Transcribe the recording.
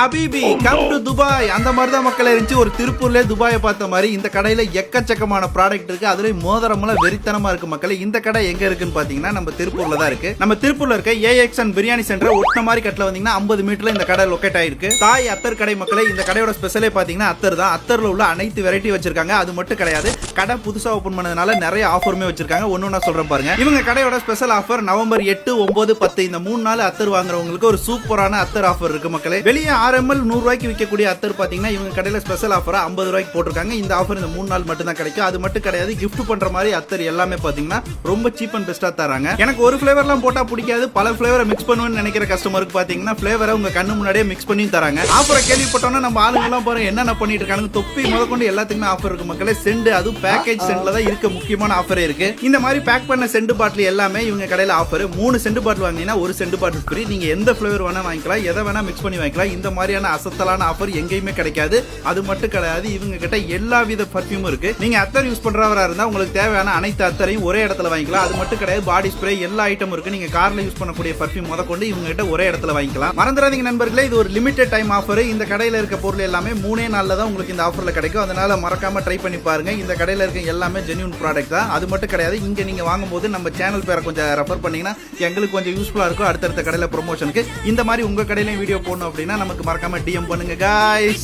அபிபி come to Dubai அந்த மாதிரி தான் மக்கள் இருந்துச்சு. ஒரு திருப்பூர்ல துபாயை பார்த்த மாதிரி இந்த கடையில எக்கச்சக்கமான ப்ராடக்ட் இருக்கு. அதுல மோதிரமெல்லாம் வெறித்தனமா இருக்கு மக்கள். இந்த கடை எங்க இருக்குன்னு பாத்தீங்கன்னா நம்ம திருப்பூர்ல தான் இருக்கு. நம்ம திருப்பூர்ல இருக்க AXN பிரியாணி சென்டர் ஒட்டின மாதிரி கட்டில வந்தீங்கன்னா 50 மீட்டர்ல இந்த கடை லொகேட் ஆயிருக்கு. தாய் அத்தர் கடை மக்களே. இந்த கடையோட ஸ்பெஷலே பாத்தீங்கன்னா அத்தர் தான். அத்தர்ல உள்ள அனைத்து வெரைட்டி வச்சிருக்காங்க. அது மட்டும் கிடையாது, கடை புதுசா ஓபன் பண்ணதுனால நிறைய ஆஃபருமே வச்சிருக்காங்க. ஒன்னு சொல்றேன் பாருங்க. இவங்க கடையோட ஸ்பெஷல் ஆஃபர் நவம்பர் 8, 9, 10 இந்த 3 நாள் அத்தர் வாங்குறவங்களுக்கு ஒரு சூப்பரான அத்தர் ஆஃபர் இருக்கு மக்களே. வெளியே 6 ml 100 ரூபாய்க்கு விற்கக்கூடிய அத்தர் பாத்தீங்கன்னா இவங்க கடையில ஸ்பெஷல் ஆஃபரா 50 ரூபாய்க்கு போட்டிருக்காங்க. இந்த ஆஃபர் இந்த 3 நாள் மட்டும் தான் கிடைக்கும். அது மட்டும் கிடையாது, gift பண்ற மாதிரி அத்தர் எல்லாமே பாத்தீங்கன்னா ரொம்ப சீப் அண்ட் பெஸ்டா தராங்க. எனக்கு ஒரு ஃபிளேவர்லாம் போட்டா பிடிக்காது, பல ஃபிளேவரை மிக்ஸ் பண்ணுவேன்னு நினைக்கிற கஸ்டமருக்கு பாத்தீங்கன்னா ஃபிளேவரை உங்க கண்ணு முன்னாடியே மிக்ஸ் பண்ணி தராங்க. ஆஃபரை கேள்விப்பட்டோம்னா நம்ம ஆளுங்க எல்லாம் பாருங்க என்னென்ன பண்ணிட்டு இருக்காங்க. தொப்பி முதற்கொண்டு எல்லாத்துக்குமே ஆஃபர் இருக்கு மக்களே. செண்டு அதுவும் பேக்கேஜ் சென்ட்ல தான் இருக்க முக்கியமான ஆஃபரே இருக்கு. இந்த மாதிரி பேக் பண்ண செண்டு பாட்டில் எல்லாமே இவங்க கடையில ஆஃபர். 3 செண்டு பாட்டில் வாங்கினீங்கன்னா ஒரு செண்டு பாட்டில் ஃப்ரீ. நீங்க எந்த ஃபிளேவர் வேணா வாங்கிக்கலாம், எதை வேணா மிக்ஸ் பண்ணி வாங்கிக்கலாம். இந்த மாதிரியான அசத்தலான ஆஃபர் எங்கேயுமே கிடைக்காது. அது மட்டும் கிடையாது, இவங்க கிட்ட எல்லா வித பர்ஃபியூமும் இருக்கு. நீங்க அத்தர் யூஸ் பண்றவரா இருந்தா உங்களுக்கு தேவையான அனைத்து அத்தரையும் ஒரே இடத்துல வாங்கிக்கலாம். அது மட்டும் கிடையாது, பாடி ஸ்ப்ரே எல்லா ஐட்டமும் இருக்கு. நீங்க கார்ல யூஸ் பண்ணக்கூடிய பர்ஃபியூம் முதற்கொண்டு இவங்க கிட்ட ஒரே இடத்துல வாங்கிக்கலாம். மறந்துடாதீங்க நண்பர்களே, இது ஒரு லிமிடெட் டைம் ஆஃபர். இந்த கடையில இருக்க பொருள் எல்லாமே 3 நாள்ல தான் உங்களுக்கு இந்த ஆஃபர்ல கிடைக்கும். அதனால மறக்காம ட்ரை பண்ணி பாருங்க. இந்த கடையில இருக்க எல்லாமே ஜென்யூன் ப்ராடக்ட் தான். அது மட்டும் கிடையாது, இங்க நீங்க வாங்கும்போது நம்ம சேனல் பேரை கொஞ்சம் ரெஃபர் பண்ணீங்கன்னா எங்களுக்கு கொஞ்சம் யூஸ்ஃபுல்லா இருக்கும் அடுத்தடுத்த கடையில ப்ரொமோஷனுக்கு. இந்த மாதிரி உங்க கடையில வீடியோ போடணும் அப்படின்னா நமக்கு மறக்காம DM பண்ணுங்க guys.